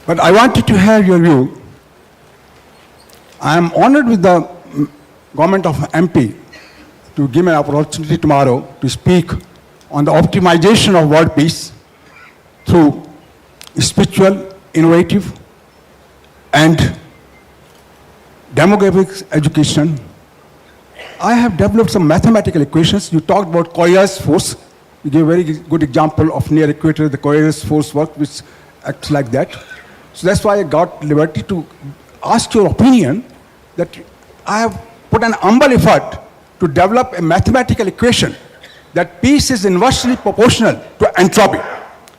But I wanted to hear your view. I am honored with the government of MP to give me an opportunity tomorrow to speak on the optimization of world peace through spiritual, innovative, and demographic education. I have developed some mathematical equations. You talked about Coyer's force. You gave a very good example of near equator, the Coyer's force work, which acts like that. So that's why I got liberty to ask your opinion that I have put an humble effort to develop a mathematical equation that peace is inversely proportional to entropy.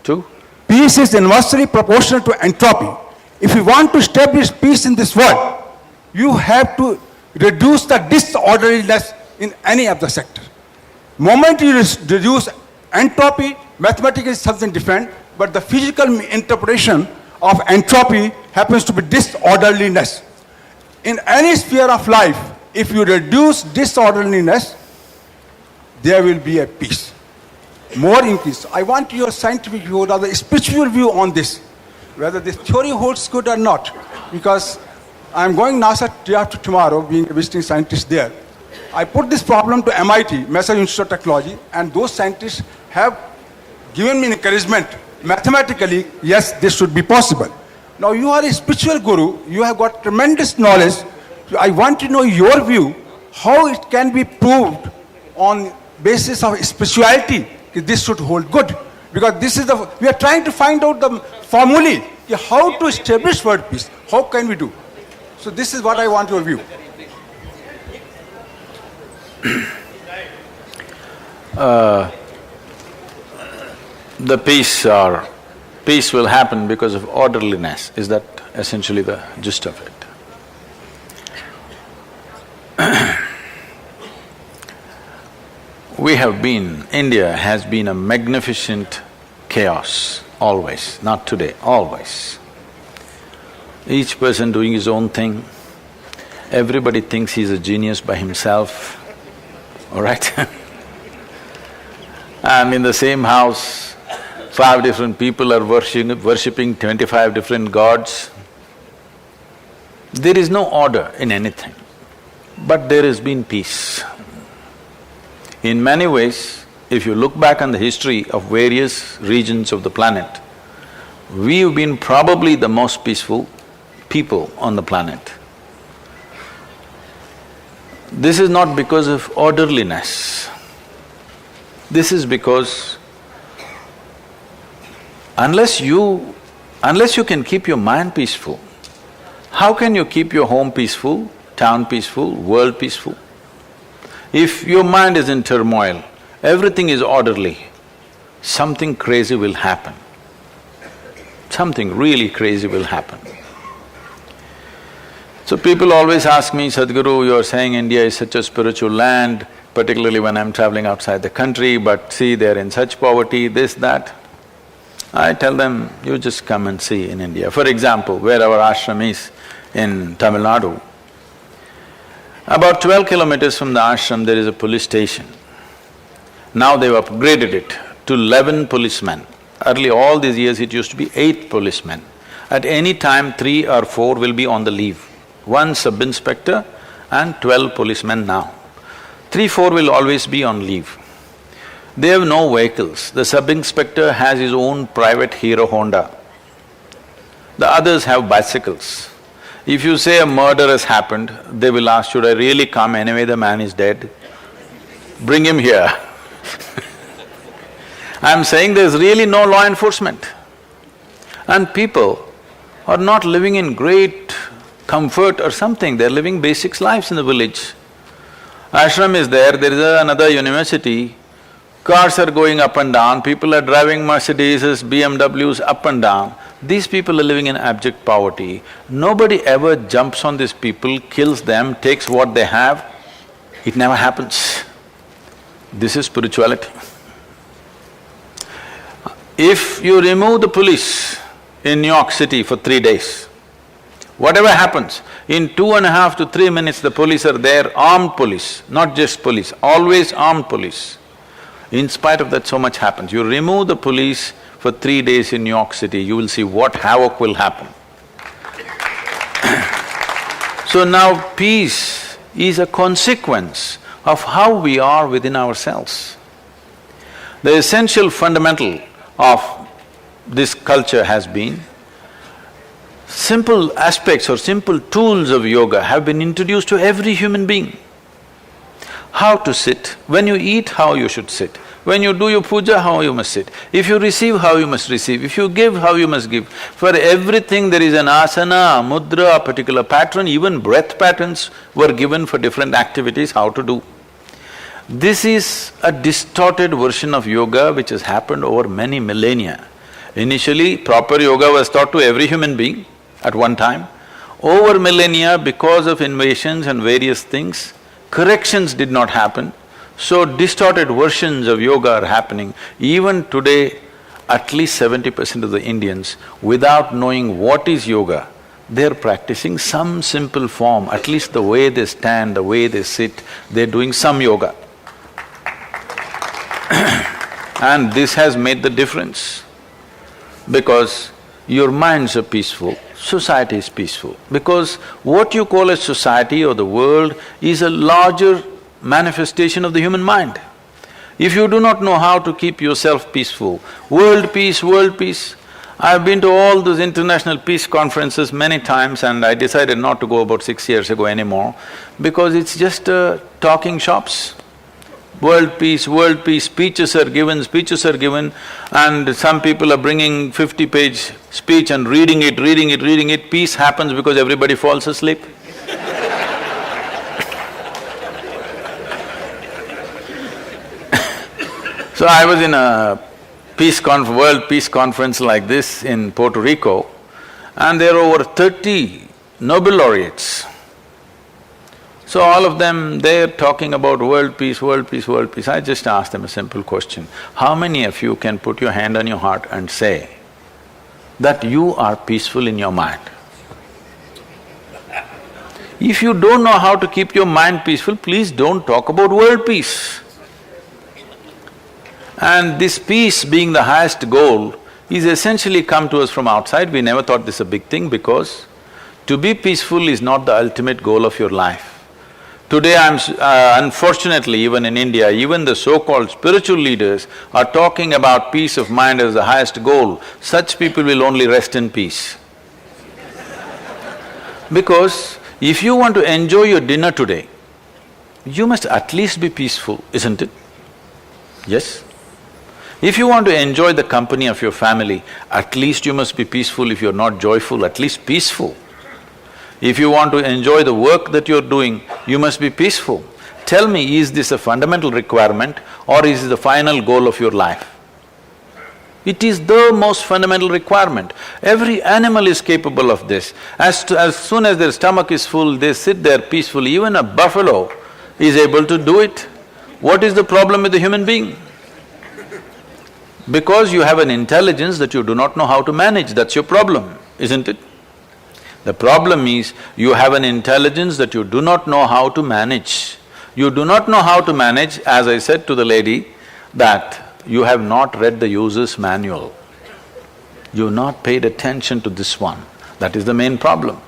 To? Peace is inversely proportional to entropy. If you want to establish peace in this world, you have to reduce the disorderliness in any of the sector. Moment you reduce entropy, mathematics is something different, but the physical interpretation of entropy happens to be disorderliness. In any sphere of life, if you reduce disorderliness, there will be a peace, more increase. I want your scientific view or the spiritual view on this, whether this theory holds good or not, because I'm going NASA day after tomorrow, being a visiting scientist there. I put this problem to MIT, Massachusetts Institute of Technology, and those scientists have given me encouragement. Mathematically, yes, this should be possible. Now, you are a spiritual guru. You have got tremendous knowledge. I want to know your view, how it can be proved on basis of spirituality that this should hold good. Because this is we are trying to find out the formulae, how to establish world peace. How can we do? So this is what I want your view. The peace will happen because of orderliness. Is that essentially the gist of it? India has been a magnificent chaos, always, not today, always. Each person doing his own thing, everybody thinks he's a genius by himself, all right? And in the same house, 5 different people are worshipping 25 different gods. There is no order in anything, but there has been peace. In many ways, if you look back on the history of various regions of the planet, we've been probably the most peaceful people on the planet. This is not because of orderliness. This is because unless you can keep your mind peaceful, how can you keep your home peaceful, town peaceful, world peaceful? If your mind is in turmoil, everything is orderly, something crazy will happen. Something really crazy will happen. So people always ask me, Sadhguru, you're saying India is such a spiritual land, particularly when I'm traveling outside the country, but see, they're in such poverty, this, that. I tell them, you just come and see in India. For example, where our ashram is in Tamil Nadu, about 12 kilometers from the ashram there is a police station. Now they've upgraded it to 11 policemen. Earlier, all these years it used to be 8 policemen. At any time, 3 or 4 will be on the leave. 1 sub-inspector and 12 policemen now. 3-4 will always be on leave. They have no vehicles. The sub-inspector has his own private Hero Honda. The others have bicycles. If you say a murder has happened, they will ask, should I really come? Anyway, the man is dead. Bring him here. I'm saying there's really no law enforcement. And people are not living in great comfort or something, they're living basic lives in the village. Ashram is there is another university, cars are going up and down, people are driving Mercedeses, BMWs up and down. These people are living in abject poverty. Nobody ever jumps on these people, kills them, takes what they have. It never happens. This is spirituality. If you remove the police in New York City for 3 days, whatever happens, in 2.5 to 3 minutes the police are there, armed police, not just police, always armed police. In spite of that, so much happens. You remove the police for 3 days in New York City, you will see what havoc will happen. So now peace is a consequence of how we are within ourselves. The essential fundamental of this culture has been simple aspects or simple tools of yoga have been introduced to every human being. How to sit, when you eat, how you should sit, when you do your puja, how you must sit, if you receive, how you must receive, if you give, how you must give. For everything there is an asana, a mudra, a particular pattern, even breath patterns were given for different activities, how to do. This is a distorted version of yoga which has happened over many millennia. Initially, proper yoga was taught to every human being at one time. Over millennia, because of invasions and various things, corrections did not happen. So distorted versions of yoga are happening. Even today, at least 70% of the Indians, without knowing what is yoga, they're practicing some simple form, at least the way they stand, the way they sit, they're doing some yoga. And this has made the difference, because your minds are peaceful, society is peaceful. Because what you call as society or the world is a larger manifestation of the human mind. If you do not know how to keep yourself peaceful, world peace, world peace. I've been to all those international peace conferences many times and I decided not to go about 6 years ago anymore because it's just talking shops. World peace, speeches are given and some people are bringing 50-page speech and reading it. Peace happens because everybody falls asleep. So I was in a world peace conference like this in Puerto Rico and there are over 30 Nobel laureates. So all of them, they're talking about world peace. I just asked them a simple question. How many of you can put your hand on your heart and say that you are peaceful in your mind? If you don't know how to keep your mind peaceful, please don't talk about world peace. And this peace being the highest goal is essentially come to us from outside. We never thought this a big thing because to be peaceful is not the ultimate goal of your life. Today unfortunately, even in India, even the so-called spiritual leaders are talking about peace of mind as the highest goal. Such people will only rest in peace. Because if you want to enjoy your dinner today, you must at least be peaceful, isn't it? Yes? If you want to enjoy the company of your family, at least you must be peaceful. If you're not joyful, at least peaceful. If you want to enjoy the work that you're doing, you must be peaceful. Tell me, is this a fundamental requirement or is it the final goal of your life? It is the most fundamental requirement. Every animal is capable of this. As soon as their stomach is full, they sit there peacefully. Even a buffalo is able to do it. What is the problem with the human being? Because you have an intelligence that you do not know how to manage, that's your problem, isn't it? The problem is, you have an intelligence that you do not know how to manage. You do not know how to manage, as I said to the lady, that you have not read the user's manual. You've not paid attention to this one. That is the main problem.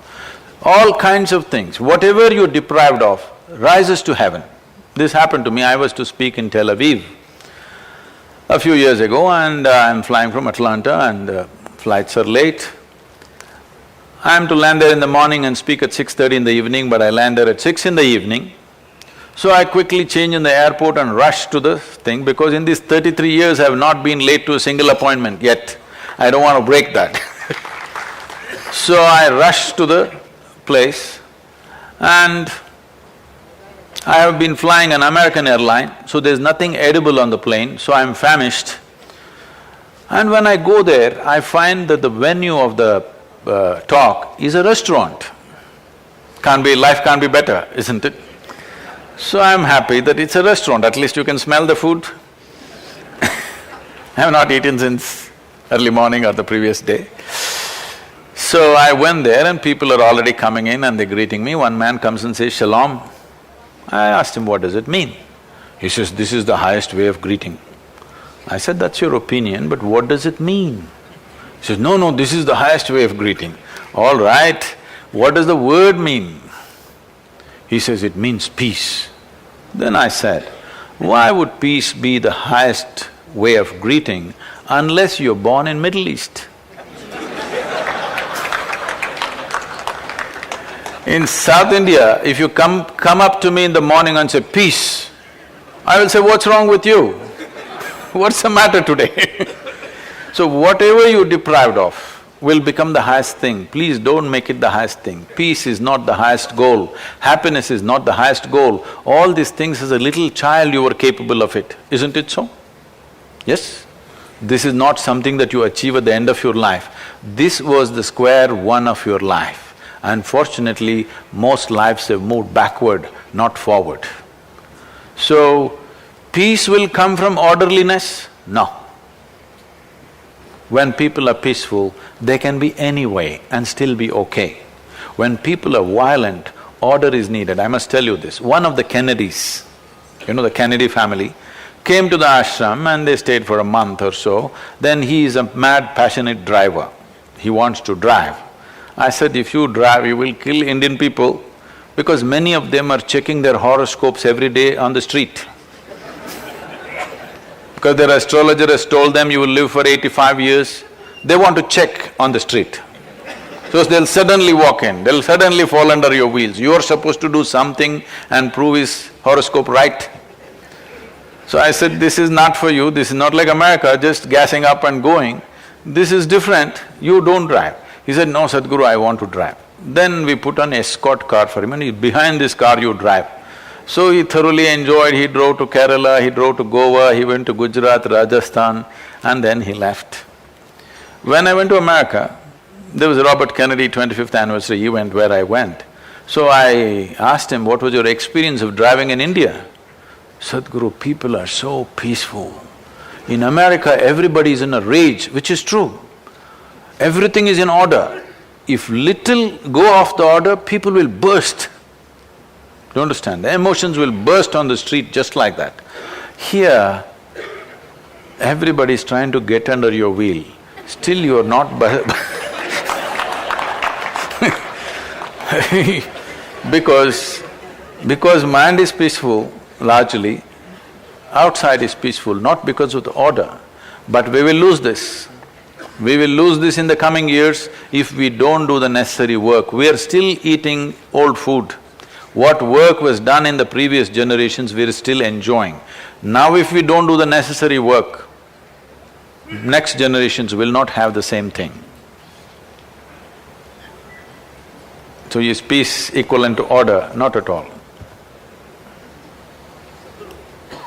All kinds of things, whatever you're deprived of, rises to heaven. This happened to me. I was to speak in Tel Aviv a few years ago and I'm flying from Atlanta and flights are late. I'm to land there in the morning and speak at 6:30 in the evening, but I land there at 6 in the evening. So I quickly change in the airport and rush to the thing because in these 33 years I have not been late to a single appointment yet. I don't want to break that. So I rush to the place and I have been flying an American airline, so there's nothing edible on the plane, so I'm famished. And when I go there, I find that the venue of the talk is a restaurant. Life can't be better, isn't it? So I'm happy that it's a restaurant, at least you can smell the food. I have not eaten since early morning or the previous day. So I went there and people are already coming in and they're greeting me. One man comes and says, "Shalom." I asked him, what does it mean? He says, "This is the highest way of greeting." I said, that's your opinion, but what does it mean? He says, no, this is the highest way of greeting. All right, what does the word mean? He says, it means peace. Then I said, why would peace be the highest way of greeting unless you're born in Middle East? In South India, if you come up to me in the morning and say, peace, I will say, what's wrong with you? What's the matter today? So whatever you're deprived of will become the highest thing. Please don't make it the highest thing. Peace is not the highest goal. Happiness is not the highest goal. All these things as a little child you were capable of it, isn't it so? Yes? This is not something that you achieve at the end of your life. This was the square one of your life. Unfortunately, most lives have moved backward, not forward. So, peace will come from orderliness? No. When people are peaceful, they can be any way and still be okay. When people are violent, order is needed. I must tell you this, one of the Kennedys, the Kennedy family, came to the ashram and they stayed for a month or so. Then he is a mad, passionate driver. He wants to drive. I said, if you drive, you will kill Indian people because many of them are checking their horoscopes every day on the street. Because their astrologer has told them you will live for 85 years, they want to check on the street. So they'll suddenly walk in, they'll suddenly fall under your wheels. You're supposed to do something and prove his horoscope right. So I said, this is not for you, this is not like America, just gassing up and going. This is different, you don't drive. He said, no, Sadhguru, I want to drive. Then we put an escort car for him and behind this car you drive. So he thoroughly enjoyed, he drove to Kerala, he drove to Goa, he went to Gujarat, Rajasthan, and then he left. When I went to America, there was a Robert Kennedy 25th anniversary event where I went. So I asked him, what was your experience of driving in India? Sadhguru, people are so peaceful. In America, everybody is in a rage, which is true. Everything is in order. If little go off the order, people will burst. Do you understand? The emotions will burst on the street just like that. Here, everybody is trying to get under your wheel. Still you are not because mind is peaceful, largely, outside is peaceful, not because of the order. But we will lose this. We will lose this in the coming years if we don't do the necessary work. We are still eating old food. What work was done in the previous generations, we are still enjoying. Now if we don't do the necessary work, next generations will not have the same thing. So is peace equivalent to order? Not at all.